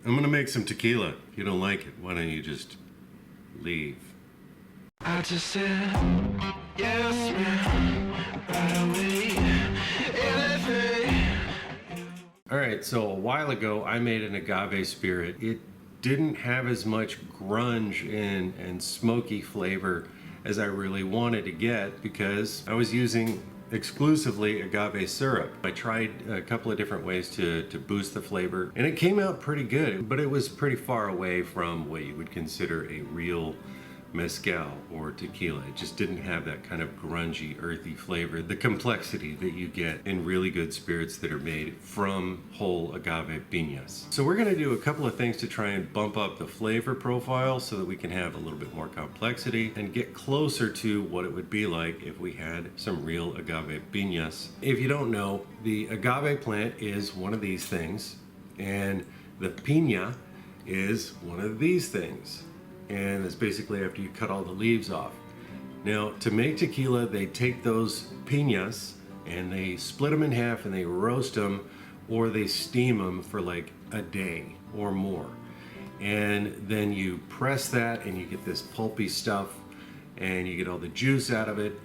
I'm gonna make some tequila. If you don't like it, why don't you just leave? I just said, yes, man, right away, anything. Alright, so a while ago I made an agave spirit. It didn't have as much grunge and smoky flavor as I really wanted to get because I was using exclusively agave syrup. I tried a couple of different ways to boost the flavor and it came out pretty good, but it was pretty far away from what you would consider a real mezcal or tequila. It just didn't have that kind of grungy, earthy flavor, the complexity that you get in really good spirits that are made from whole agave piñas. So we're going to do a couple of things to try and bump up the flavor profile so that we can have a little bit more complexity and get closer to what it would be like if we had some real agave piñas. If you don't know, the agave plant is one of these things and the piña is one of these things. And it's basically after you cut all the leaves off. Now, to make tequila, they take those piñas and they split them in half and they roast them or they steam them for like a day or more. And then you press that and you get this pulpy stuff and you get all the juice out of it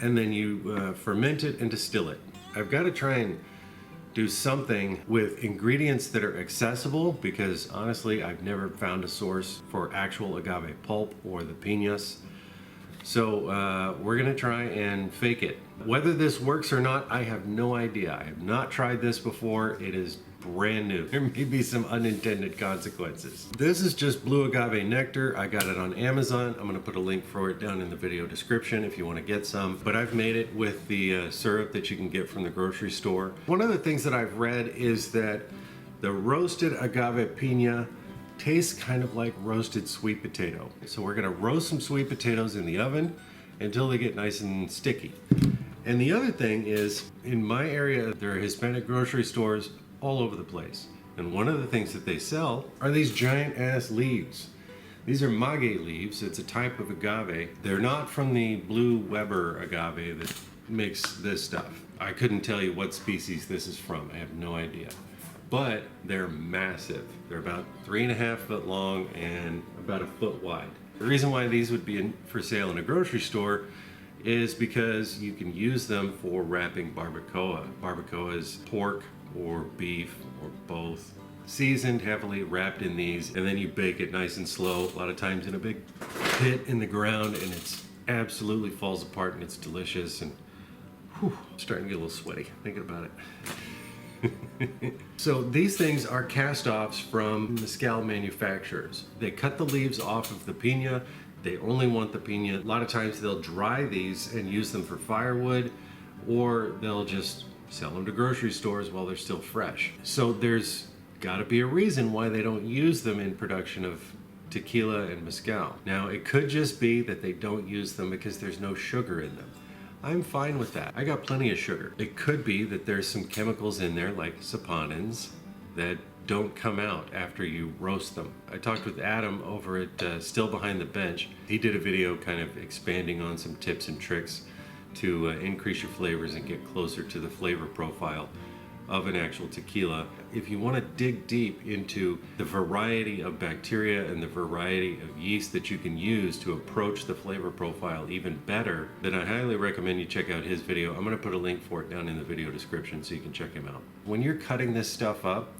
and then you ferment it and distill it. I've got to try and do something with ingredients that are accessible because honestly I've never found a source for actual agave pulp or the piñas. So we're gonna try and fake it. Whether this works or not, I have no idea. I have not tried this before. It is brand new. There may be some unintended consequences. This is just blue agave nectar. I got it on Amazon. I'm gonna put a link for it down in the video description if you wanna get some. But I've made it with the syrup that you can get from the grocery store. One of the things that I've read is that the roasted agave piña tastes kind of like roasted sweet potato. So we're gonna roast some sweet potatoes in the oven until they get nice and sticky. And the other thing is, in my area, there are Hispanic grocery stores all over the place. And one of the things that they sell are these giant ass leaves. These are Maguey Leaves. It's a type of agave. They're not from the blue Weber agave that makes this stuff. I couldn't tell you what species this is from. I have no idea. But they're massive. They're about 3.5 foot long and about 1 foot wide. The reason why these would be for sale in a grocery store is because you can use them for wrapping barbacoa. Barbacoa is pork or beef or both, seasoned heavily, wrapped in these, and then you bake it nice and slow, a lot of times in a big pit in the ground, and it's absolutely falls apart and it's delicious. And whew, I'm starting to get a little sweaty thinking about it. So these things are cast-offs from mezcal manufacturers. They cut the leaves off of the piña. They only want the piña. A lot of times they'll dry these and use them for firewood, or they'll just sell them to grocery stores while they're still fresh. So there's got to be a reason why they don't use them in production of tequila and mezcal. Now, it could just be that they don't use them because there's no sugar in them. I'm fine with that. I got plenty of sugar. It could be that there's some chemicals in there like saponins that don't come out after you roast them. I talked with Adam over at Still Behind the Bench. He did a video kind of expanding on some tips and tricks to increase your flavors and get closer to the flavor profile of an actual tequila. If you want to dig deep into the variety of bacteria and the variety of yeast that you can use to approach the flavor profile even better, then I highly recommend you check out his video. I'm going to put a link for it down in the video description so you can check him out. When you're cutting this stuff up,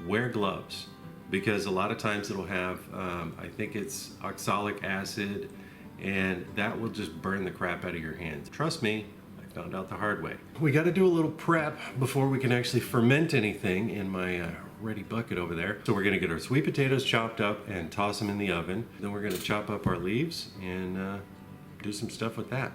wear gloves, because a lot of times it'll have, I think it's oxalic acid, and that will just burn the crap out of your hands. Trust me, I found out the hard way. We got to do a little prep before we can actually ferment anything in my ready bucket over there. So we're going to get our sweet potatoes chopped up and toss them in the oven. Then we're going to chop up our leaves and do some stuff with that.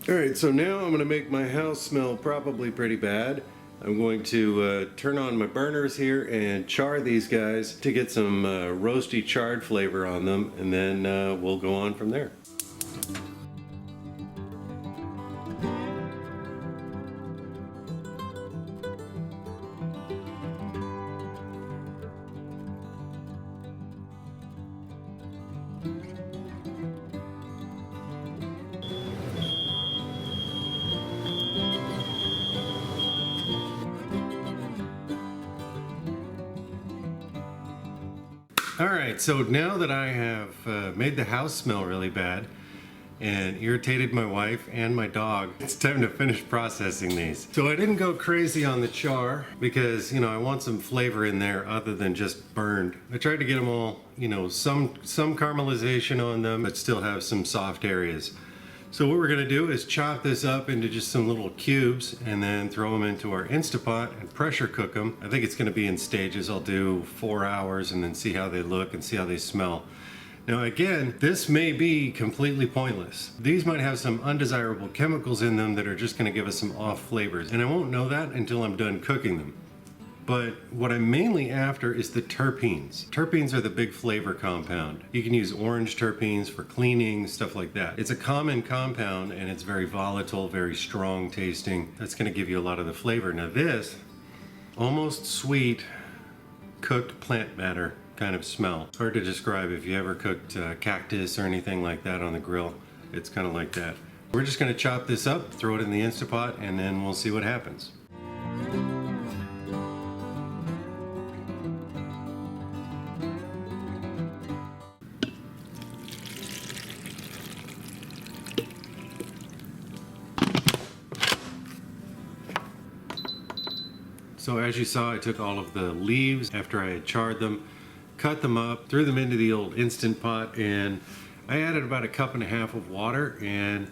Alright, so now I'm going to make my house smell probably pretty bad. I'm going to turn on my burners here and char these guys to get some roasty charred flavor on them, and then we'll go on from there. All right, so now that I have made the house smell really bad and irritated my wife and my dog, it's time to finish processing these. So I didn't go crazy on the char because, I want some flavor in there other than just burned. I tried to get them all, some caramelization on them, but still have some soft areas. So what we're gonna do is chop this up into just some little cubes and then throw them into our Instapot and pressure cook them. I think it's gonna be in stages. I'll do 4 hours and then see how they look and see how they smell. Now again, this may be completely pointless. These might have some undesirable chemicals in them that are just gonna give us some off flavors, and I won't know that until I'm done cooking them. But what I'm mainly after is the terpenes. Terpenes are the big flavor compound. You can use orange terpenes for cleaning, stuff like that. It's a common compound and it's very volatile, very strong tasting. That's gonna give you a lot of the flavor. Now this, almost sweet, cooked plant matter kind of smell. Hard to describe. If you ever cooked cactus or anything like that on the grill, it's kind of like that. We're just gonna chop this up, throw it in the Instapot, and then we'll see what happens. So as you saw, I took all of the leaves after I had charred them, cut them up, threw them into the old Instant Pot, and I added about 1.5 cups of water and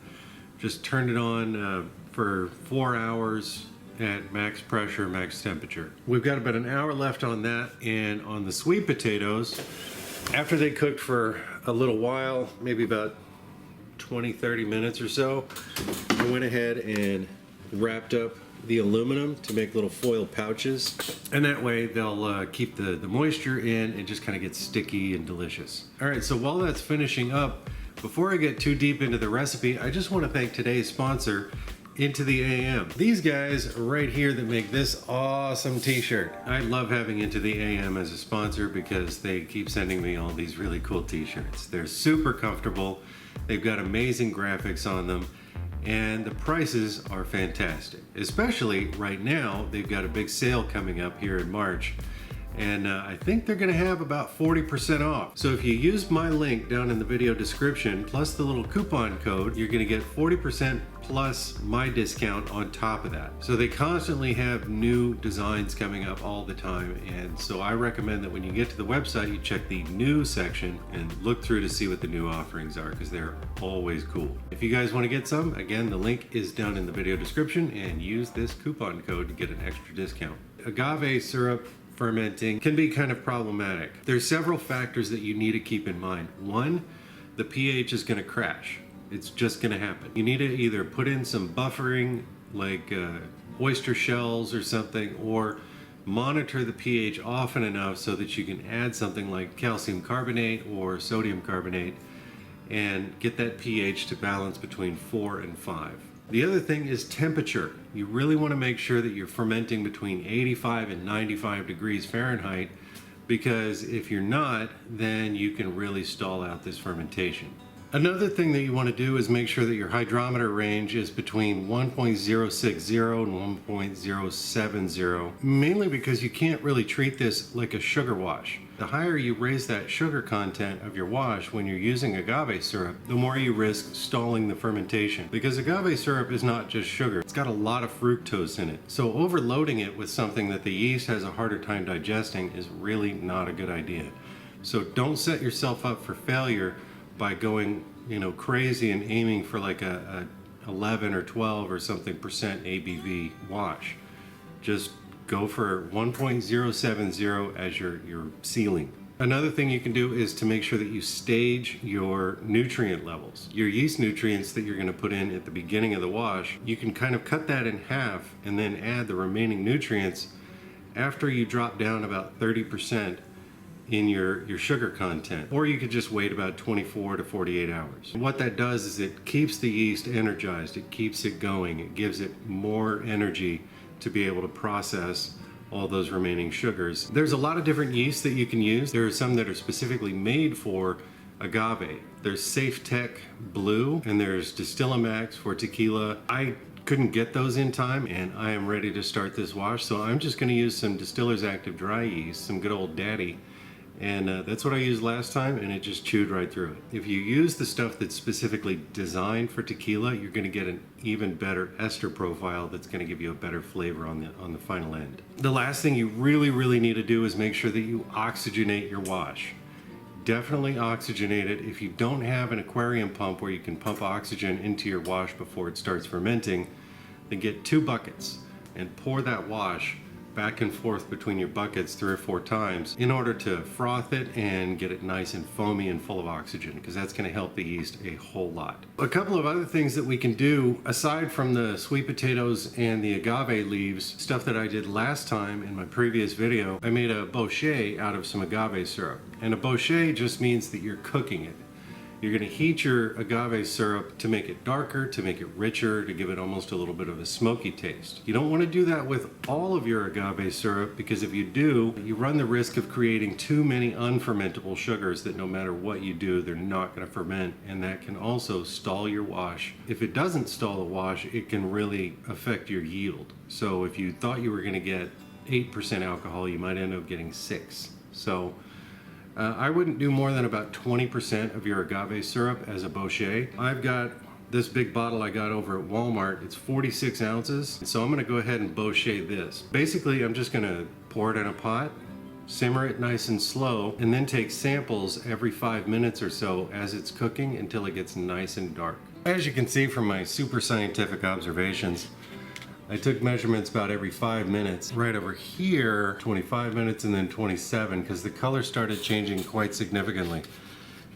just turned it on for 4 hours at max pressure, max temperature. We've got about 1 hour left on that, and on the sweet potatoes, after they cooked for a little while, maybe about 20-30 minutes or so, I went ahead and wrapped up the aluminum to make little foil pouches, and that way they'll keep the moisture in and just kind of get sticky and delicious. All right, so while that's finishing up, before I get too deep into the recipe, I just want to thank today's sponsor, Into the AM. These guys right here that make this awesome t-shirt. I love having Into the AM as a sponsor because they keep sending me all these really cool t-shirts. They're super comfortable, they've got amazing graphics on them, and the prices are fantastic. Especially right now, they've got a big sale coming up here in March, and I think they're gonna have about 40% off. So if you use my link down in the video description, plus the little coupon code, you're gonna get 40% plus my discount on top of that. So they constantly have new designs coming up all the time, and so I recommend that when you get to the website, you check the new section and look through to see what the new offerings are, because they're always cool. If you guys want to get some, again, the link is down in the video description, and use this coupon code to get an extra discount. Agave syrup fermenting can be kind of problematic. There's several factors that you need to keep in mind. One, the pH is going to crash. It's just going to happen. You need to either put in some buffering, like oyster shells or something, or monitor the pH often enough so that you can add something like calcium carbonate or sodium carbonate and get that pH to balance between 4 and 5. The other thing is temperature. You really want to make sure that you're fermenting between 85 and 95 degrees Fahrenheit, because if you're not, then you can really stall out this fermentation. Another thing that you want to do is make sure that your hydrometer range is between 1.060 and 1.070, mainly because you can't really treat this like a sugar wash. The higher you raise that sugar content of your wash when you're using agave syrup, the more you risk stalling the fermentation. Because agave syrup is not just sugar, it's got a lot of fructose in it. So overloading it with something that the yeast has a harder time digesting is really not a good idea. So don't set yourself up for failure by going, crazy and aiming for like a 11 or 12 or something percent ABV wash. Just go for 1.070 as your ceiling. Another thing you can do is to make sure that you stage your nutrient levels. Your yeast nutrients that you're going to put in at the beginning of the wash, you can kind of cut that in half and then add the remaining nutrients after you drop down about 30% in your sugar content, or you could just wait about 24 to 48 hours. What that does is it keeps the yeast energized, it keeps it going, it gives it more energy to be able to process all those remaining sugars. There's a lot of different yeasts that you can use. There are some that are specifically made for agave. There's Safe Tech Blue, and there's Distillamex for tequila. I couldn't get those in time, and I am ready to start this wash, so I'm just going to use some Distiller's Active Dry Yeast, some good old daddy, And that's what I used last time, and it just chewed right through it. If you use the stuff that's specifically designed for tequila, you're going to get an even better ester profile that's going to give you a better flavor on the final end. The last thing you really need to do is make sure that you oxygenate your wash. Definitely oxygenate it. If you don't have an aquarium pump where you can pump oxygen into your wash before it starts fermenting, then get 2 buckets and pour that wash back and forth between your buckets 3 or 4 times in order to froth it and get it nice and foamy and full of oxygen, because that's going to help the yeast a whole lot. A couple of other things that we can do aside from the sweet potatoes and the agave leaves, stuff that I did last time in my previous video, I made a bochet out of some agave syrup. And a bochet just means that you're cooking it. You're going to heat your agave syrup to make it darker, to make it richer, to give it almost a little bit of a smoky taste. You don't want to do that with all of your agave syrup, because if you do, you run the risk of creating too many unfermentable sugars that no matter what you do, they're not going to ferment, and that can also stall your wash. If it doesn't stall the wash, it can really affect your yield. So if you thought you were going to get 8% alcohol, you might end up getting 6. So I wouldn't do more than about 20% of your agave syrup as a bochet. I've got this big bottle I got over at Walmart. It's 46 ounces. So I'm going to go ahead and bochet this. Basically, I'm just going to pour it in a pot, simmer it nice and slow, and then take samples every 5 minutes or so as it's cooking until it gets nice and dark. As you can see from my super scientific observations, I took measurements about every 5 minutes. Right over here, 25 minutes and then 27, because the color started changing quite significantly.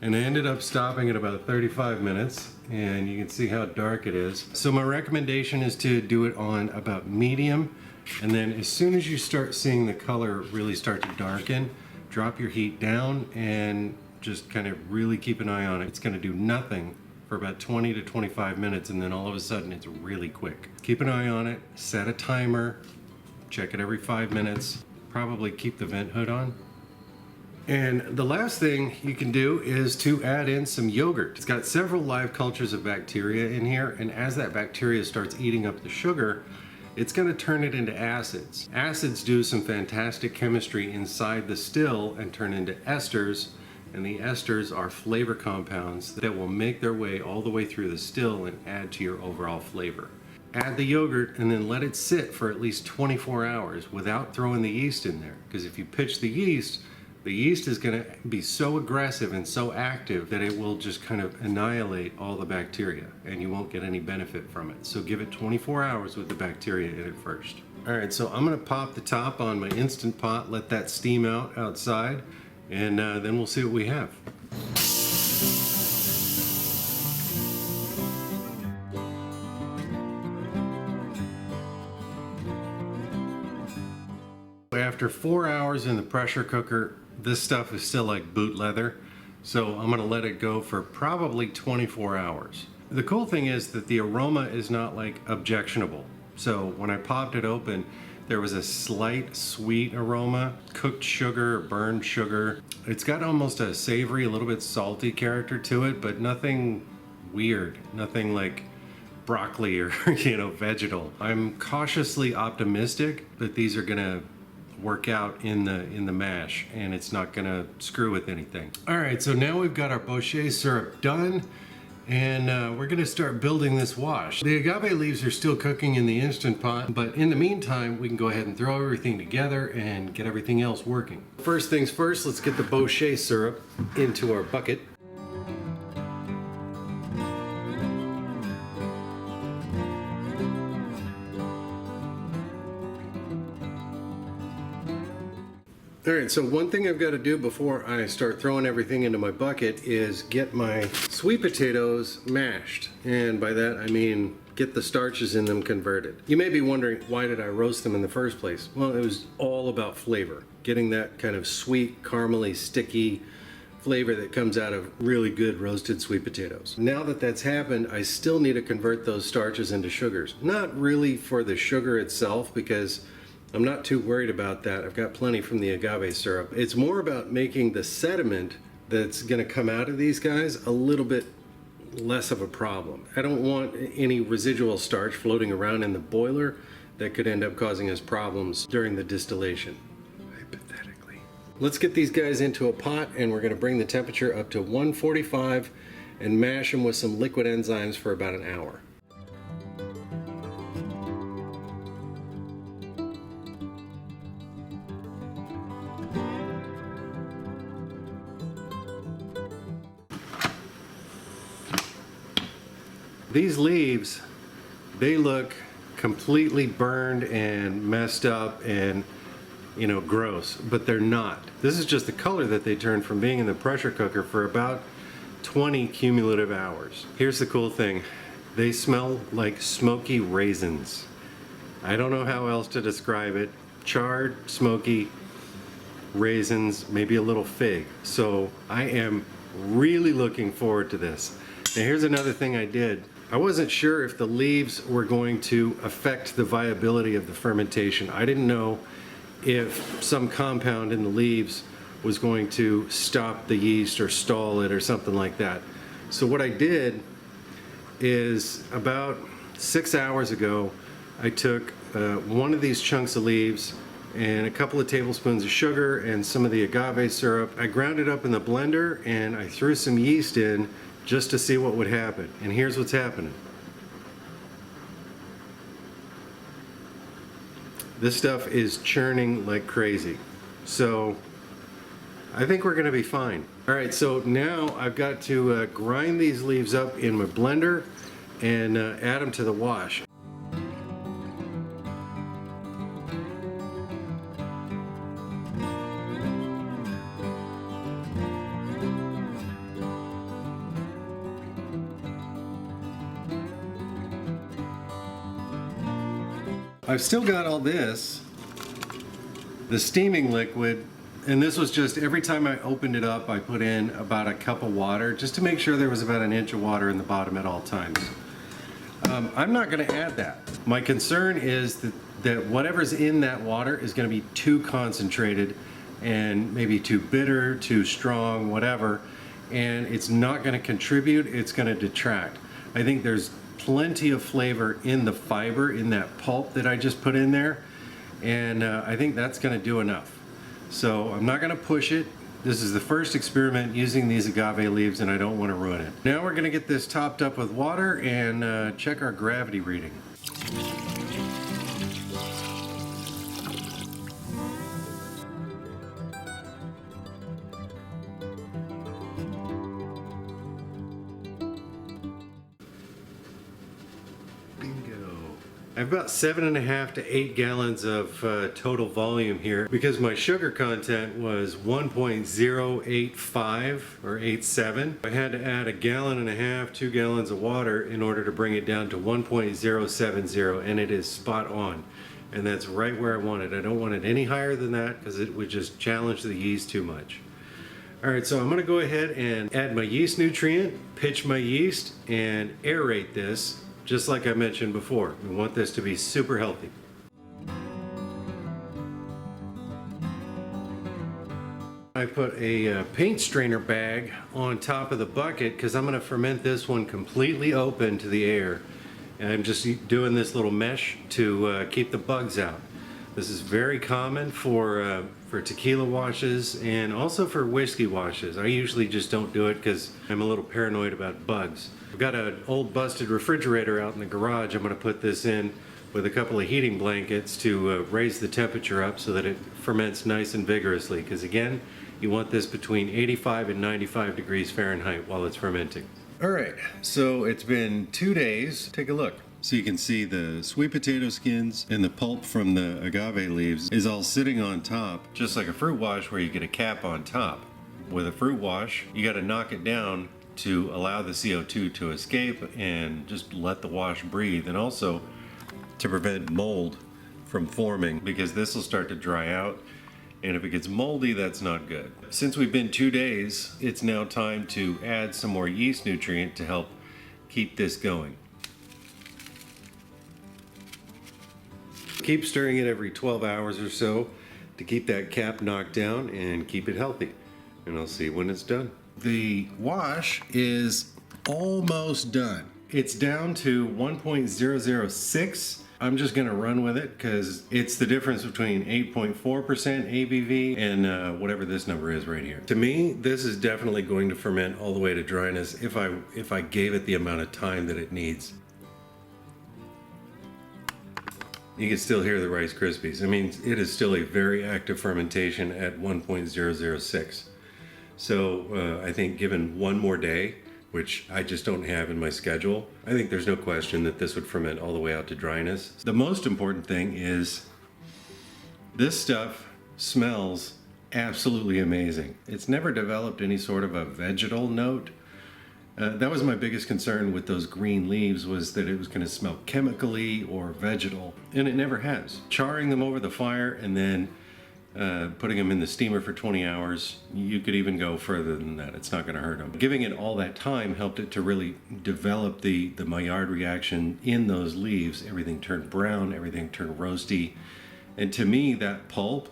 And I ended up stopping at about 35 minutes, and you can see how dark it is. So my recommendation is to do it on about medium, and then as soon as you start seeing the color really start to darken, drop your heat down and just kind of really keep an eye on it. It's going to do nothing for about 20 to 25 minutes, and then all of a sudden it's really quick. Keep an eye on it, set a timer, check it every 5 minutes, probably keep the vent hood on. And the last thing you can do is to add in some yogurt. It's got several live cultures of bacteria in here, and as that bacteria starts eating up the sugar, it's going to turn it into acids. Acids do some fantastic chemistry inside the still and turn into esters, and the esters are flavor compounds that will make their way all the way through the still and add to your overall flavor. Add the yogurt and then let it sit for at least 24 hours without throwing the yeast in there, because if you pitch the yeast is going to be so aggressive and so active that it will just kind of annihilate all the bacteria, and you won't get any benefit from it. So give it 24 hours with the bacteria in it first. Alright, so I'm going to pop the top on my Instant Pot, let that steam out outside, and then we'll see what we have. After 4 hours in the pressure cooker, this stuff is still like boot leather, so I'm going to let it go for probably 24 hours. The cool thing is that the aroma is not like objectionable. So when I popped it open, there was a slight sweet aroma, cooked sugar, burned sugar. It's got almost a savory, a little bit salty character to it, but nothing weird, nothing like broccoli or vegetal. I'm cautiously optimistic that these are gonna work out in the mash, and it's not gonna screw with anything. All right, so now we've got our bochet syrup done, and we're gonna start building this wash. The agave leaves are still cooking in the Instant Pot, but in the meantime, we can go ahead and throw everything together and get everything else working. First things first, let's get the bochet syrup into our bucket. Alright, so one thing I've got to do before I start throwing everything into my bucket is get my sweet potatoes mashed. And by that I mean get the starches in them converted. You may be wondering, why did I roast them in the first place? Well, it was all about flavor. Getting that kind of sweet, caramely, sticky flavor that comes out of really good roasted sweet potatoes. Now that that's happened, I still need to convert those starches into sugars. Not really for the sugar itself, because I'm not too worried about that. I've got plenty from the agave syrup. It's more about making the sediment that's going to come out of these guys a little bit less of a problem. I don't want any residual starch floating around in the boiler that could end up causing us problems during the distillation. Hypothetically. let's get these guys into a pot, and we're going to bring the temperature up to 145 and mash them with some liquid enzymes for about an hour. These leaves, they look completely burned and messed up and, you know, gross, but they're not. This is just the color that they turn from being in the pressure cooker for about 20 cumulative hours. Here's the cool thing. They smell like smoky raisins. I don't know how else to describe it. Charred, smoky raisins, maybe a little fig. So I am really looking forward to this. Now here's another thing I did. I wasn't sure if the leaves were going to affect the viability of the fermentation. I didn't know if some compound in the leaves was going to stop the yeast or stall it or something like that. So what I did is about 6 hours ago, I took one of these chunks of leaves and a couple of tablespoons of sugar and some of the agave syrup. I ground it up in the blender and I threw some yeast in just to see what would happen. And here's what's happening. This stuff is churning like crazy. So I think we're gonna be fine. All right, so now I've got to grind these leaves up in my blender and add them to the wash. I've still got all this, the steaming liquid, and this was just every time I opened it up I put in about a cup of water just to make sure there was about an inch of water in the bottom at all times. I'm not going to add that. My concern is that whatever's in that water is going to be too concentrated and maybe too bitter, too strong, whatever, and it's not going to contribute, it's going to detract. I think there's plenty of flavor in the fiber, in that pulp that I just put in there, and I think that's going to do enough. So I'm not going to push it. This is the first experiment using these agave leaves and I don't want to ruin it. Now we're going to get this topped up with water and check our gravity reading. I have about 7.5 to 8 gallons of total volume here because my sugar content was 1.085 or 87. I had to add 1.5 gallons, 2 gallons of water in order to bring it down to 1.070, and it is spot on. And that's right where I want it. I don't want it any higher than that because it would just challenge the yeast too much. All right, so I'm gonna go ahead and add my yeast nutrient, pitch my yeast, and aerate this. Just like I mentioned before, we want this to be super healthy. I put a paint strainer bag on top of the bucket because I'm going to ferment this one completely open to the air. And I'm just doing this little mesh to keep the bugs out. This is very common for tequila washes and also for whiskey washes. I usually just don't do it because I'm a little paranoid about bugs. I've got an old busted refrigerator out in the garage. I'm going to put this in with a couple of heating blankets to raise the temperature up so that it ferments nice and vigorously, because again, you want this between 85 and 95 degrees Fahrenheit while it's fermenting. All right, so it's been 2 days. Take a look. So you can see the sweet potato skins and the pulp from the agave leaves is all sitting on top, just like a fruit wash where you get a cap on top. With a fruit wash, you got to knock it down to allow the CO2 to escape and just let the wash breathe, and also to prevent mold from forming, because this will start to dry out, and if it gets moldy, that's not good. Since we've been 2 days, it's now time to add some more yeast nutrient to help keep this going. Keep stirring it every 12 hours or so to keep that cap knocked down and keep it healthy. And I'll see when it's done. The wash is almost done. It's down to 1.006 I'm just gonna run with it because it's the difference between 8.4% ABV and whatever this number is right here. To me, this is definitely going to ferment all the way to dryness if I gave it the amount of time that it needs. You can still hear the Rice Krispies. I mean, it is still a very active fermentation at 1.006. So I think given one more day, which I just don't have in my schedule, I think there's no question that this would ferment all the way out to dryness. The most important thing is this stuff smells absolutely amazing. It's never developed any sort of a vegetal note. That was my biggest concern with those green leaves, was that it was going to smell chemically or vegetal, and it never has. Charring them over the fire and then putting them in the steamer for 20 hours, you could even go further than that. It's not going to hurt them. Giving it all that time helped it to really develop the Maillard reaction in those leaves. Everything turned brown, everything turned roasty, and to me that pulp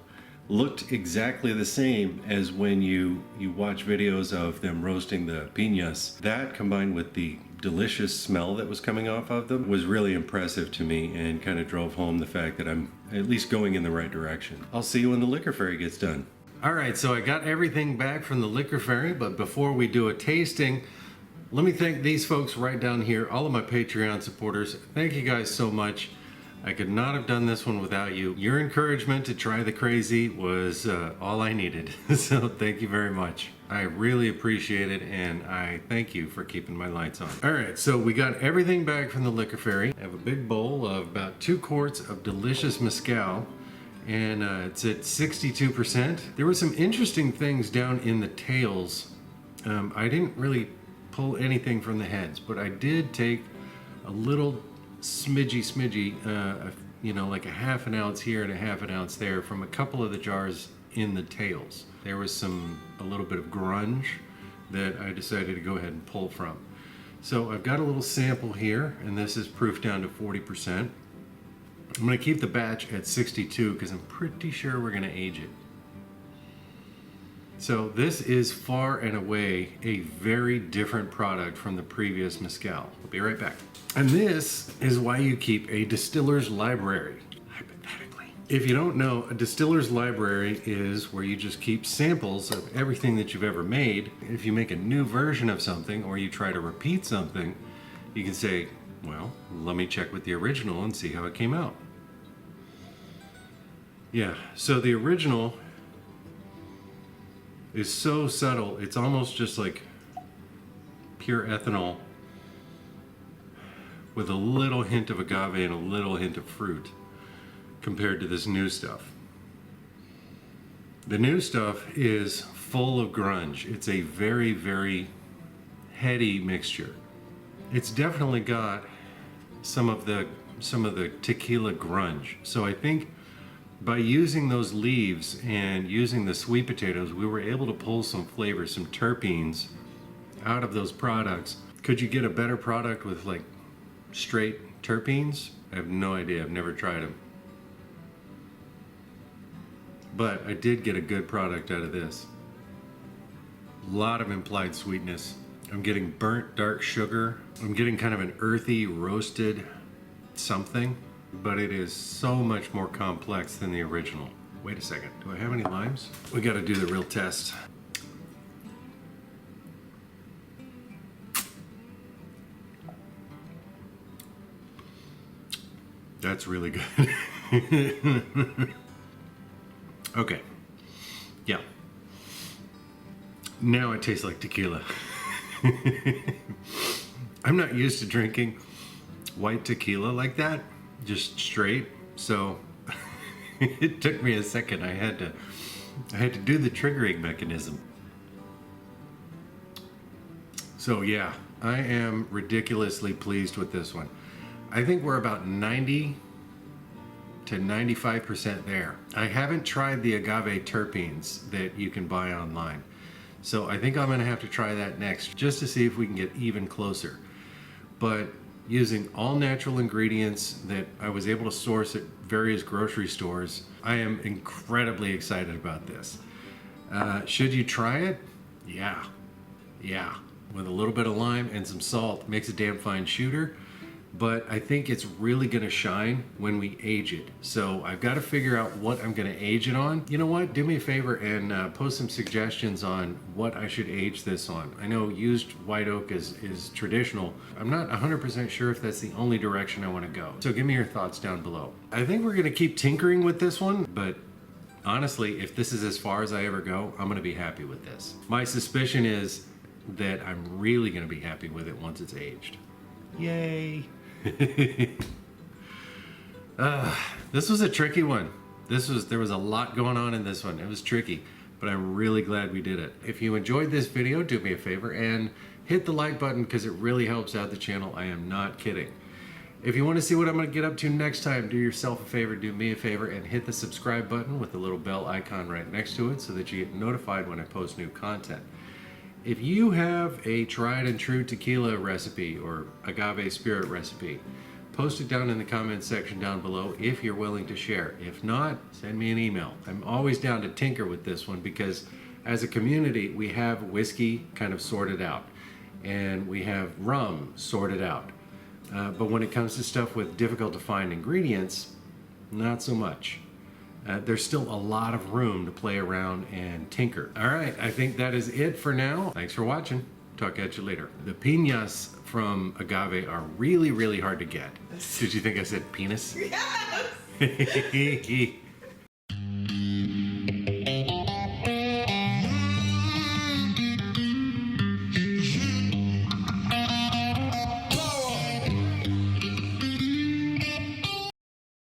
looked exactly the same as when you watch videos of them roasting the piñas. That, combined with the delicious smell that was coming off of them, was really impressive to me and kind of drove home the fact that I'm at least going in the right direction. I'll see you when the liquor fairy gets done. All right, so I got everything back from the liquor fairy, but before we do a tasting, let me thank these folks right down here, all of my Patreon supporters. Thank you guys so much. I could not have done this one without you. Your encouragement to try the crazy was all I needed. So thank you very much. I really appreciate it, and I thank you for keeping my lights on. All right, so we got everything back from the liquor fairy. I have a big bowl of about 2 quarts of delicious mezcal, and it's at 62%. There were some interesting things down in the tails. I didn't really pull anything from the heads, but I did take a little smidgy, you know, like a half an ounce here and a half an ounce there from a couple of the jars in the tails. There was a little bit of grunge that I decided to go ahead and pull from. So I've got a little sample here, and this is proof down to 40%. I'm going to keep the batch at 62 because I'm pretty sure we're going to age it. So this is far and away a very different product from the previous mezcal. I'll be right back. And this is why you keep a distiller's library, hypothetically. If you don't know, a distiller's library is where you just keep samples of everything that you've ever made. If you make a new version of something or you try to repeat something, you can say, well, let me check with the original and see how it came out. Yeah, so the original is so subtle, it's almost just like pure ethanol with a little hint of agave and a little hint of fruit compared to this new stuff. The new stuff is full of grunge. It's a very, very heady mixture. It's definitely got some of the tequila grunge. So I think by using those leaves and using the sweet potatoes, we were able to pull some flavors, some terpenes out of those products. Could you get a better product with like straight terpenes? I have no idea. I've never tried them. But I did get a good product out of this. A lot of implied sweetness. I'm getting burnt dark sugar. I'm getting kind of an earthy roasted something, but it is so much more complex than the original. Wait a second, do I have any limes? We gotta do the real test. That's really good. Okay, yeah. Now it tastes like tequila. I'm not used to drinking white tequila like that, just straight. So it took me a second. I had to do the triggering mechanism. So yeah, I am ridiculously pleased with this one. I think we're about 90 to 95% there. I haven't tried the agave terpenes that you can buy online. So I think I'm gonna have to try that next just to see if we can get even closer. But using all natural ingredients that I was able to source at various grocery stores, I am incredibly excited about this. Should you try it? Yeah. With a little bit of lime and some salt, makes a damn fine shooter. but I think it's really going to shine when we age it. So I've got to figure out what I'm going to age it on. You know what? Do me a favor and post some suggestions on what I should age this on. I know used white oak is traditional. I'm not 100% sure if that's the only direction I want to go. So give me your thoughts down below. I think we're going to keep tinkering with this one, but honestly, if this is as far as I ever go, I'm going to be happy with this. My suspicion is that I'm really going to be happy with it once it's aged. Yay! This was a tricky one. There was a lot going on in this one. It was tricky, but I'm really glad we did it. If you enjoyed this video, do me a favor and hit the like button because it really helps out the channel. I am not kidding. If you want to see what I'm going to get up to next time, do yourself a favor, do me a favor, and hit the subscribe button with the little bell icon right next to it so that you get notified when I post new content. If you have a tried and true tequila recipe or agave spirit recipe, post it down in the comments section down below if you're willing to share. If not, send me an email. I'm always down to tinker with this one because as a community, we have whiskey kind of sorted out and we have rum sorted out. But when it comes to stuff with difficult to find ingredients, not so much. There's still a lot of room to play around and tinker. All right, I think that is it for now. Thanks for watching. Talk at you later. The piñas from agave are really, really hard to get. Did you think I said penis? Yes!